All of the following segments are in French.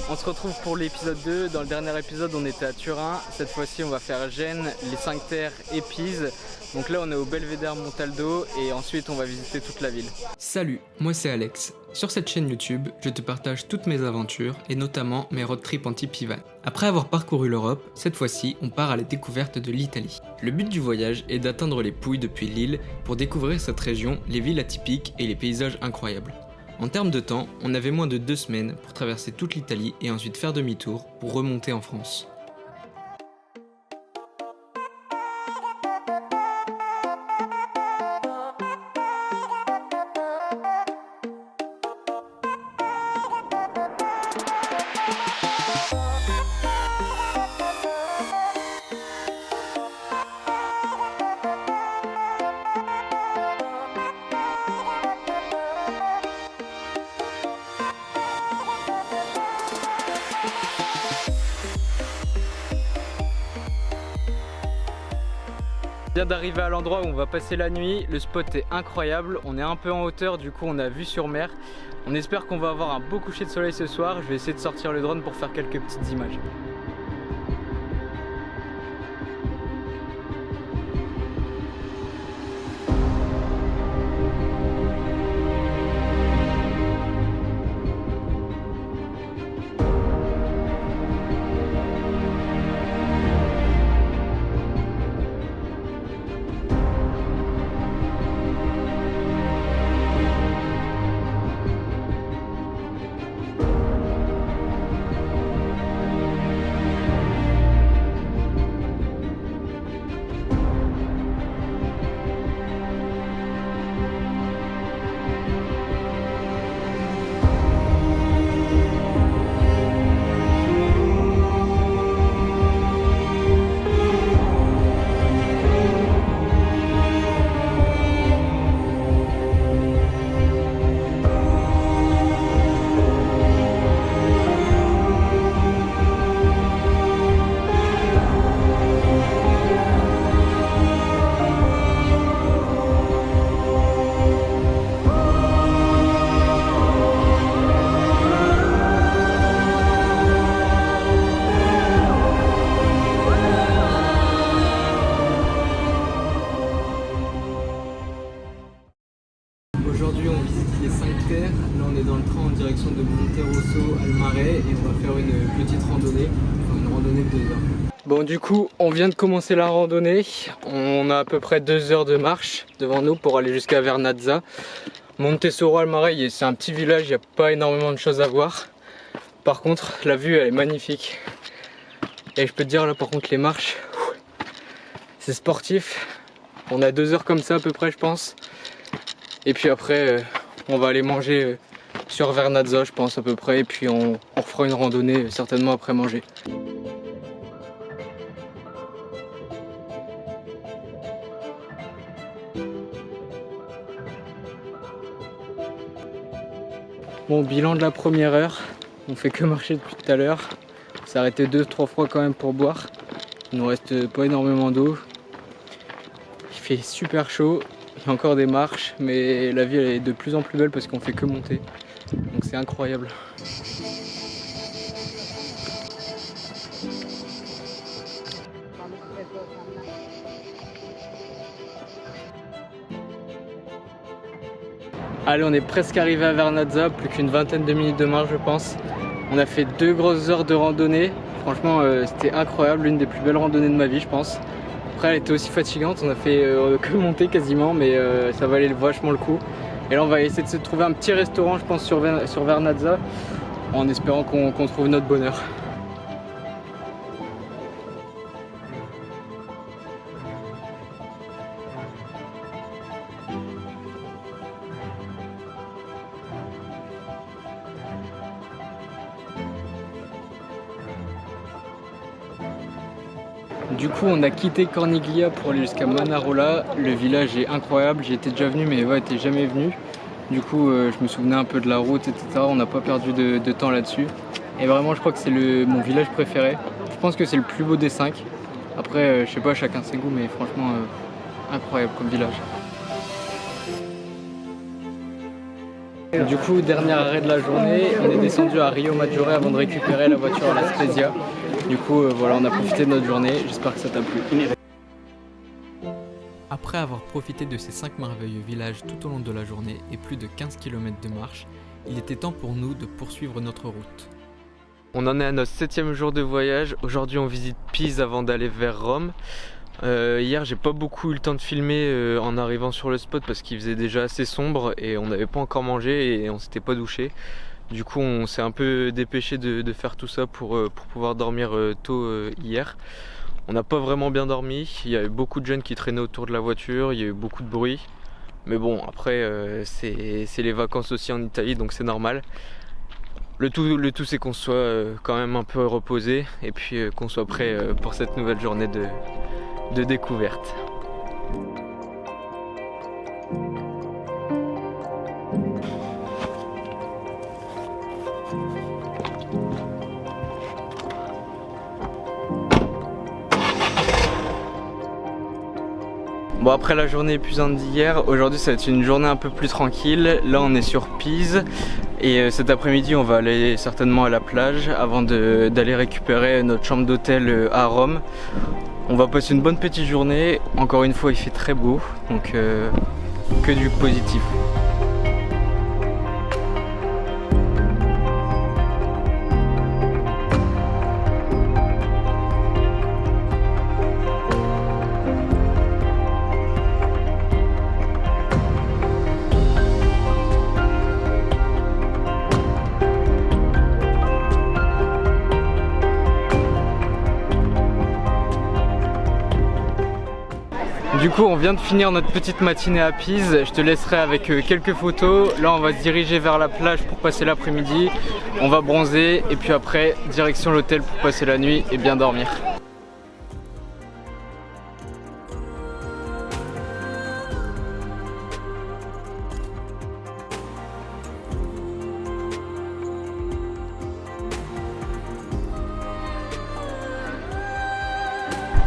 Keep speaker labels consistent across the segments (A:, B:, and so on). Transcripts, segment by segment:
A: On se retrouve pour l'épisode 2. Dans le dernier épisode, on était à Turin. Cette fois-ci, on va faire Gênes, les 5 terres et Pise. Donc là, on est au Belvédère Montaldo et ensuite, on va visiter toute la ville.
B: Salut, moi c'est Alex. Sur cette chaîne YouTube, je te partage toutes mes aventures et notamment mes road trips anti-Pivan. Après avoir parcouru l'Europe, cette fois-ci, on part à la découverte de l'Italie. Le but du voyage est d'atteindre les Pouilles depuis Lille pour découvrir cette région, les villes atypiques et les paysages incroyables. En termes de temps, on avait moins de 2 semaines pour traverser toute l'Italie et ensuite faire demi-tour pour remonter en France.
A: On vient d'arriver à l'endroit où on va passer la nuit, le spot est incroyable, on est un peu en hauteur, du coup on a vue sur mer. On espère qu'on va avoir un beau coucher de soleil ce soir, je vais essayer de sortir le drone pour faire quelques petites images.
B: Aujourd'hui on visite les 5 terres, là on est dans le train en direction de Monterosso al Mare et on va faire une petite randonnée, enfin une randonnée de 2 heures.
A: Bon, du coup on vient de commencer la randonnée, on a à peu près 2 heures de marche devant nous pour aller jusqu'à Vernazza. Monterosso al Mare, c'est un petit village, il n'y a pas énormément de choses à voir. Par contre la vue elle est magnifique. Et je peux te dire là par contre les marches, c'est sportif. On a 2 heures comme ça à peu près je pense. Et puis après on va aller manger sur Vernazza je pense à peu près. Et puis on refera une randonnée certainement après manger. Bon, bilan de la première heure, on fait que marcher depuis tout à l'heure. On s'est arrêté 2-3 fois quand même pour boire. Il nous reste pas énormément d'eau. Il fait super chaud, il y a encore des marches, mais la ville est de plus en plus belle parce qu'on fait que monter. Donc c'est incroyable. Allez, on est presque arrivé à Vernazza, plus qu'une vingtaine de minutes de marche je pense. On a fait 2 grosses heures de randonnée. Franchement c'était incroyable, l'une des plus belles randonnées de ma vie je pense. Après elle était aussi fatigante, on a fait que monter quasiment, mais ça valait vachement le coup. Et là on va essayer de se trouver un petit restaurant je pense sur Vernazza, en espérant qu'on trouve notre bonheur. Du coup on a quitté Corniglia pour aller jusqu'à Manarola. Le village est incroyable, j'y étais déjà venu mais Eva n'était jamais venue. Du coup je me souvenais un peu de la route etc. On n'a pas perdu de temps là-dessus. Et vraiment je crois que c'est mon village préféré. Je pense que c'est le plus beau des 5. Après je sais pas, chacun ses goûts, mais franchement incroyable comme village. Du coup, dernier arrêt de la journée, on est descendu à Rio Maggiore avant de récupérer la voiture à la Spezia. Du coup, voilà, on a profité de notre journée, j'espère que ça t'a plu.
B: Après avoir profité de ces 5 merveilleux villages tout au long de la journée et plus de 15 km de marche, il était temps pour nous de poursuivre notre route. On en est à notre 7e jour de voyage. Aujourd'hui on visite Pise avant d'aller vers Rome. Hier j'ai pas beaucoup eu le temps de filmer en arrivant sur le spot parce qu'il faisait déjà assez sombre et on n'avait pas encore mangé et on s'était pas douché. Du coup on s'est un peu dépêché de faire tout ça pour pouvoir dormir tôt hier. On n'a pas vraiment bien dormi, il y avait beaucoup de jeunes qui traînaient autour de la voiture, il y a eu beaucoup de bruit. Mais bon, après, c'est les vacances aussi en Italie, donc c'est normal. Le tout c'est qu'on soit quand même un peu reposé et puis qu'on soit prêt pour cette nouvelle journée de découverte. Bon, après la journée épuisante d'hier, aujourd'hui ça va être une journée un peu plus tranquille. Là on est sur Pise et cet après-midi on va aller certainement à la plage avant d'aller récupérer notre chambre d'hôtel à Rome. On va passer une bonne petite journée, encore une fois il fait très beau, donc que du positif. Du coup on vient de finir notre petite matinée à Pise, je te laisserai avec quelques photos. Là on va se diriger vers la plage pour passer l'après-midi, on va bronzer et puis après direction l'hôtel pour passer la nuit et bien dormir.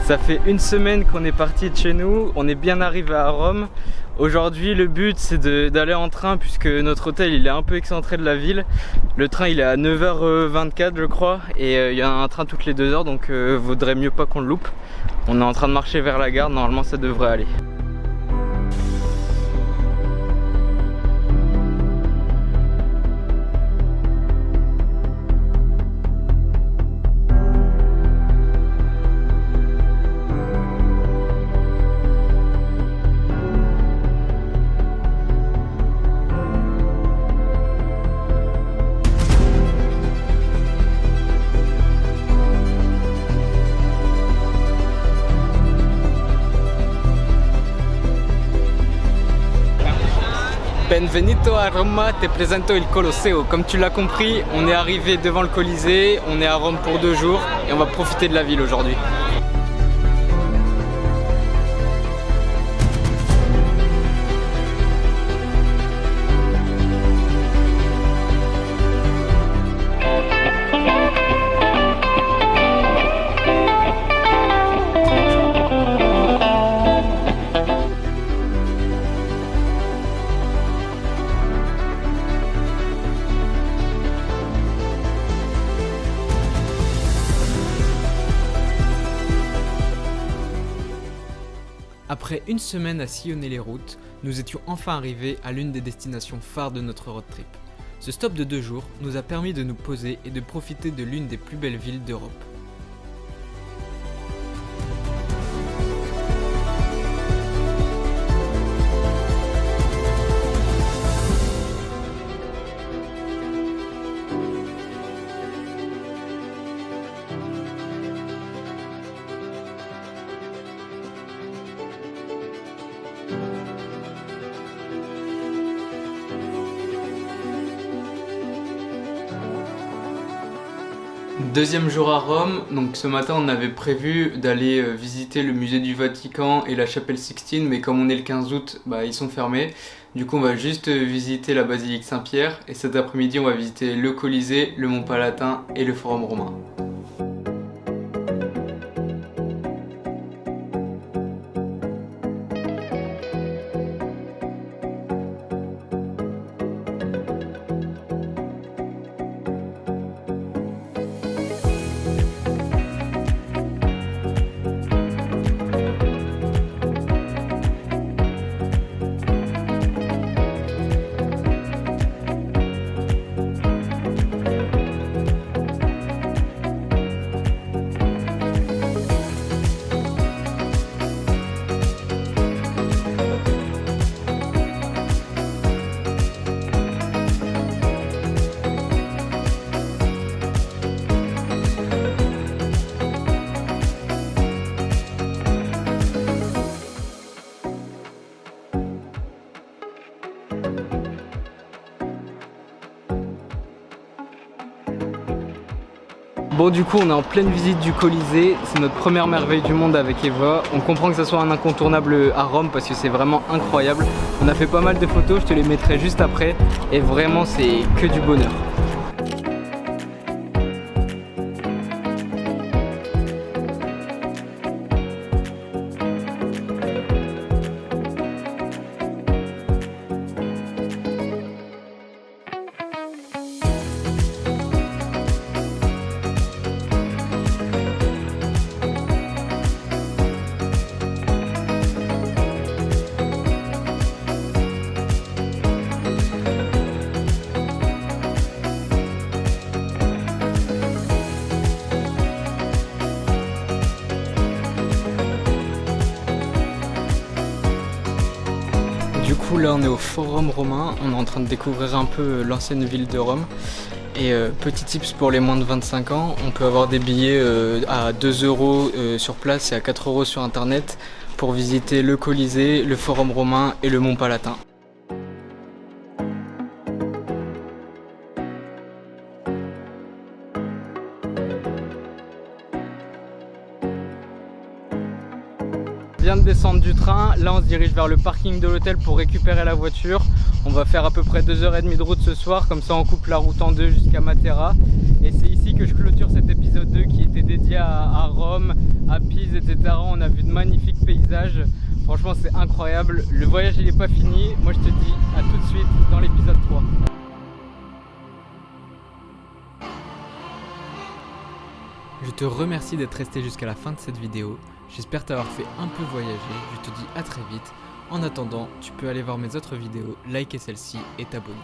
B: Ça fait une semaine qu'on est parti de chez nous, on est bien arrivé à Rome. Aujourd'hui le but c'est d'aller en train puisque notre hôtel il est un peu excentré de la ville. Le train il est à 9h24 je crois et il y a un train toutes les 2 heures donc vaudrait mieux pas qu'on le loupe. On est en train de marcher vers la gare, normalement ça devrait aller. Benvenuto a Roma, te presento il Colosseo. Comme tu l'as compris, on est arrivé devant le Colisée, on est à Rome pour 2 jours et on va profiter de la ville aujourd'hui. Après une semaine à sillonner les routes, nous étions enfin arrivés à l'une des destinations phares de notre road trip. Ce stop de 2 jours nous a permis de nous poser et de profiter de l'une des plus belles villes d'Europe. Deuxième jour à Rome, donc ce matin on avait prévu d'aller visiter le musée du Vatican et la chapelle Sixtine, mais comme on est le 15 août, ils sont fermés. Du coup on va juste visiter la basilique Saint-Pierre et cet après-midi on va visiter le Colisée, le Mont Palatin et le Forum romain.
A: Bon, du coup on est en pleine visite du Colisée, c'est notre première merveille du monde avec Eva. On comprend que ça soit un incontournable à Rome parce que c'est vraiment incroyable. On a fait pas mal de photos, je te les mettrai juste après et vraiment c'est que du bonheur. Du coup là on est au Forum Romain, on est en train de découvrir un peu l'ancienne ville de Rome. Et petit tips pour les moins de 25 ans, on peut avoir des billets à 2 € sur place et à 4 € sur internet pour visiter le Colisée, le Forum Romain et le Mont Palatin. On vient de descendre du train, là on se dirige vers le parking de l'hôtel pour récupérer la voiture. On va faire à peu près 2h30 de route ce soir, comme ça on coupe la route en deux jusqu'à Matera. Et c'est ici que je clôture cet épisode 2 qui était dédié à Rome, à Pise, etc. On a vu de magnifiques paysages, franchement c'est incroyable. Le voyage il n'est pas fini, moi je te dis à tout de suite dans l'épisode 3.
B: Je te remercie d'être resté jusqu'à la fin de cette vidéo. J'espère t'avoir fait un peu voyager. Je te dis à très vite. En attendant, tu peux aller voir mes autres vidéos, liker celle-ci et t'abonner.